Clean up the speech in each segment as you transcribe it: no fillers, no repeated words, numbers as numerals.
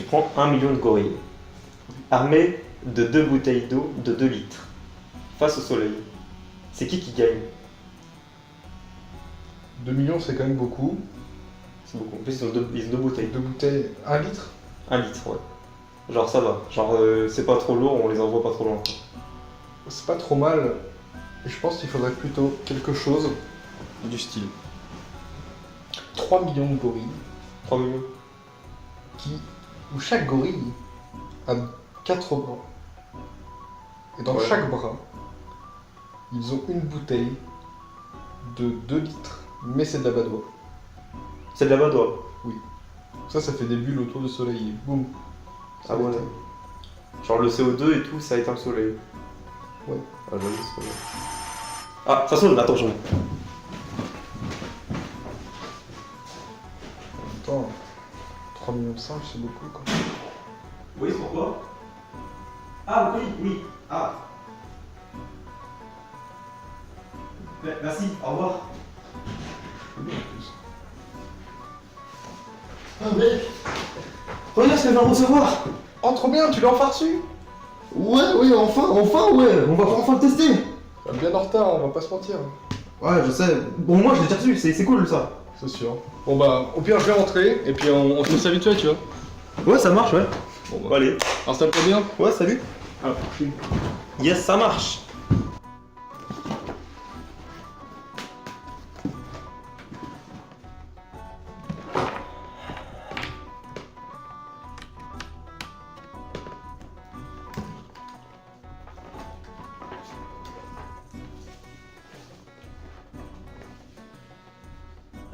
prends 1 million de gorilles, armés de 2 bouteilles d'eau de 2 litres, face au soleil. C'est qui gagne? 2 millions, c'est quand même beaucoup. C'est beaucoup. En plus, ils ont deux bouteilles. 2 bouteilles, 1 litre? 1 litre, ouais. Genre ça va. Genre c'est pas trop lourd, on les envoie pas trop loin. C'est pas trop mal. Et je pense qu'il faudrait plutôt quelque chose du style 3 millions de gorilles, 3 millions. où chaque gorille a 4 bras. Et dans Ouais. chaque bras, ils ont une bouteille de 2 litres. Mais c'est de la badoie. C'est de la badoie. Ça fait des bulles autour du soleil. Et boum. Ah ouais. Genre le CO2 et tout, ça éteint le soleil. Ouais. Ah j'avoue, c'est vrai. Ah, ça sonne, attention. Attends, 3 millions de singes, c'est beaucoup quoi. Oui, pourquoi? Ah oui. Ah. Merci, au revoir. Ah mec, regarde ce qu'elle va recevoir. Oh trop bien, tu l'as enfin reçu? Ouais, enfin, ouais, on va enfin le tester. Bien en retard, on va pas se mentir. Ouais, je sais. Bon, moi je l'ai déjà reçu, c'est cool ça. C'est sûr. Bon bah, au pire je vais rentrer et puis on fait ça vite fait, tu vois. Ouais, ça marche, ouais. Bon bah, Allez. installe-toi bien. Ouais, salut. Yes, ça marche.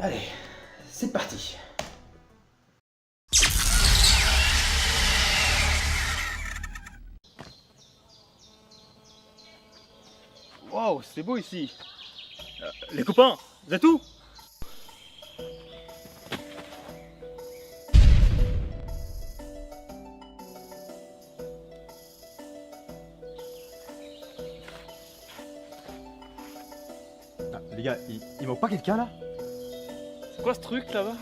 Allez, c'est parti. Wow, c'est beau ici. Les copains, vous êtes où? Les gars, il manque pas quelqu'un là? C'est quoi ce truc là-bas?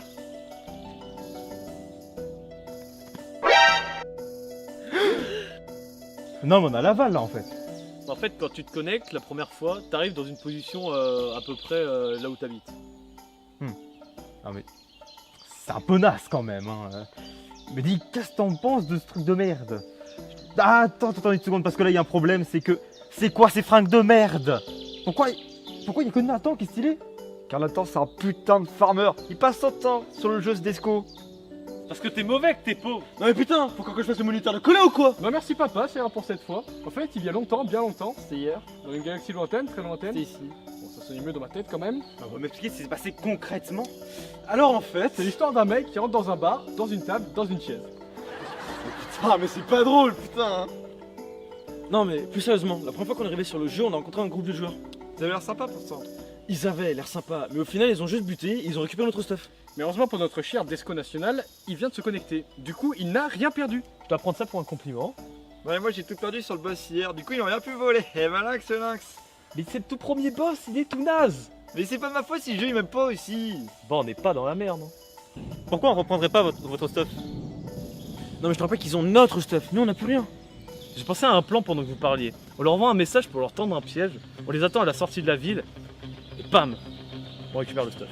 Non mais on a l'aval là en fait. En fait, quand tu te connectes la première fois, t'arrives dans une position à peu près là où t'habites. Non mais c'est un peu naze quand même hein. Mais dis, qu'est-ce que t'en penses de ce truc de merde? Ah, attends une seconde parce que là il y a un problème, c'est que... C'est quoi ces fringues de merde? Pourquoi il y a que Nathan qui est stylé? Car Nathan c'est un putain de farmer, il passe son temps sur le jeu Sdesco. Parce que t'es mauvais, que t'es pauvre. Non mais putain, faut que je fasse le moniteur de coller ou quoi? Bah merci papa, c'est rien pour cette fois. En fait, il y a longtemps, bien longtemps, c'était hier, dans une galaxie lointaine, très lointaine. C'est ici. Bon, ça sonne mieux dans ma tête quand même. On va m'expliquer ce qui s'est passé concrètement. Alors en fait... C'est l'histoire d'un mec qui rentre dans un bar, dans une table, dans une chaise. Ah mais c'est pas drôle putain hein. Non mais plus sérieusement, la première fois qu'on est arrivé sur le jeu, on a rencontré un groupe de joueurs. Vous avez l'air sympa pourtant. Ils avaient l'air sympas, mais au final ils ont juste buté, ils ont récupéré notre stuff. Mais heureusement pour notre cher Desco National, il vient de se connecter. Du coup, il n'a rien perdu. Je dois prendre ça pour un compliment. Ouais, moi j'ai tout perdu sur le boss hier, du coup ils ont rien pu voler. Et malax ce lynx. Mais c'est le tout premier boss, il est tout naze. Mais c'est pas de ma faute si le jeu il m'aime pas aussi. Bon, on n'est pas dans la merde. Hein. Pourquoi on reprendrait pas votre stuff? Non mais je te rappelle qu'ils ont notre stuff, nous on n'a plus rien. J'ai pensé à un plan pendant que vous parliez. On leur envoie un message pour leur tendre un piège, on les attend à la sortie de la ville, et bam, on récupère le stuff.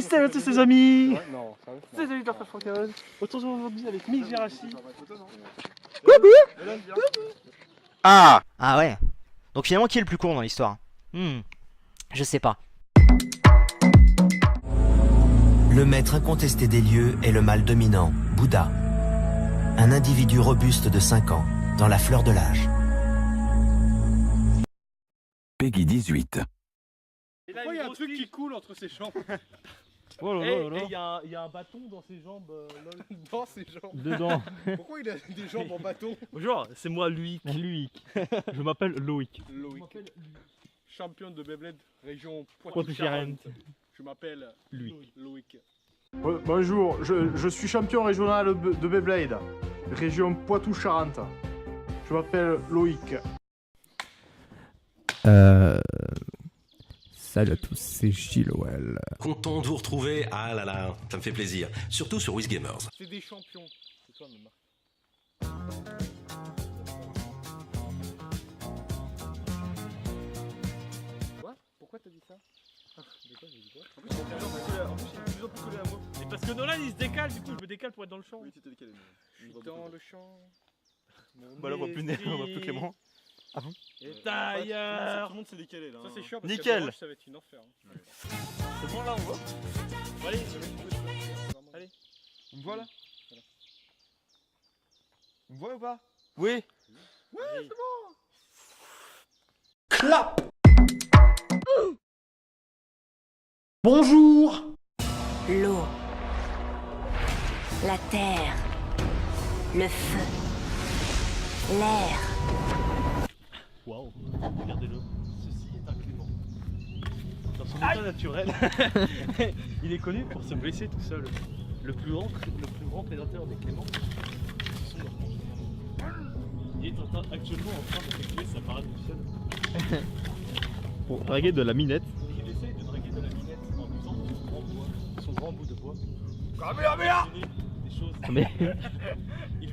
salut à tous les amis. Non, ça C'est les amis de la francaise. Autour aujourd'hui avec Mick Gérassi. Ah ouais. Donc finalement, qui est le plus con dans l'histoire? Je sais pas. Le maître incontesté des lieux est le mâle dominant, Bouddha. Un individu robuste de 5 ans, dans la fleur de l'âge. Peggy 18. Et là, Pourquoi il y a un truc qui coule entre ses jambes? Oh là là là. Et il y a un bâton dans ses jambes. Dans ses jambes. Dedans. Pourquoi il a des jambes en bâton? Bonjour, c'est moi Loïc. Loïc. Je m'appelle Loïc. Loïc. Champion de Beyblade, région Poitou-Charentes. Poitou-Charentes. Je m'appelle Loïc. Bonjour, je suis champion régional de Beyblade, région Poitou-Charentes. Je m'appelle Loïc. Salut à tous, c'est Gilles-Well. Content de vous retrouver. Ah là là, ça me fait plaisir. Surtout sur WizGamers. C'est des champions. C'est toi, Marc. Quoi? Pourquoi t'as dit ça? En plus, il est de plus en plus collé à moi. Et parce que Nolan il se décale, du coup je me décale pour être dans le champ. Oui, tu t'es décalé. Je suis dans le champ. Bah là on voit plus Clément. Et d'ailleurs. Tout le monde s'est décalé là. Ça c'est chiant parce Nickel. Ça va être une enfer. C'est bon là on voit. Bon, allez, allez. On me voit là? On me voit ou pas? Oui. Ouais, c'est bon. Clap. Bonjour. L'eau, la terre, le feu, l'air. Waouh, regardez-le. Ceci est un Clément. Dans son état naturel, il est connu pour se blesser tout seul. Le plus grand prédateur des Cléments, ce sont leurs congénères. Il est actuellement en train d'effectuer sa parade nuptiale. Pour draguer de la minette. Il essaye de draguer de la minette en usant de son grand bout de bois. Des choses. Mais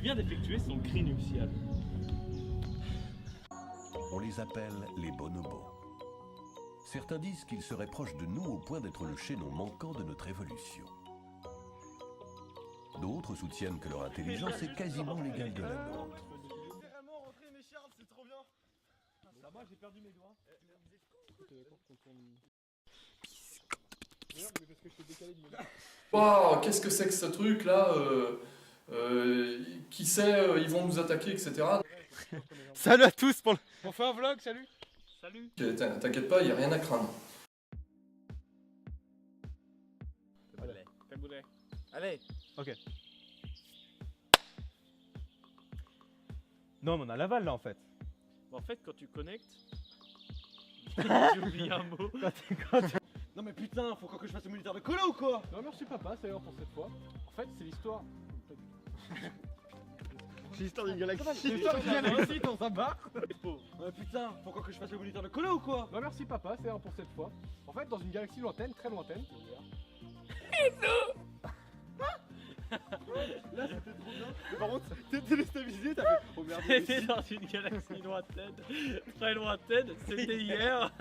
Il vient d'effectuer son cri nuptial. On les appelle les bonobos. Certains disent qu'ils seraient proches de nous au point d'être le chaînon manquant de notre évolution. D'autres soutiennent que leur intelligence est quasiment l'égale de la nôtre. C'est vraiment rentré mes charles, c'est trop bien. Là-bas j'ai perdu mes doigts. Waouh, qu'est-ce que c'est que ce truc là? Qui sait, ils vont nous attaquer, etc. salut à tous pour le... On fait un vlog, salut. Salut. T'inquiète pas, y a rien à craindre. Allez. Ok. Non mais on a l'aval là en fait. En fait quand tu connectes, j'ai oublié un mot. Non mais putain, faut encore que je fasse le militaire de Colo ou quoi? Non merci papa, c'est l'heure pour cette fois. En fait, c'est l'histoire. C'est l'histoire d'une galaxie. C'est l'histoire d'une galaxie dans un bar. Non mais putain, faut encore que je fasse le militaire de Colo ou quoi? Non merci papa, c'est l'heure pour cette fois. En fait, dans une galaxie lointaine, très lointaine. Là c'était trop bien. Mais par contre, t'es déstabilisé, t'as fait oh merde. C'était dans une galaxie lointaine, très lointaine, c'était hier.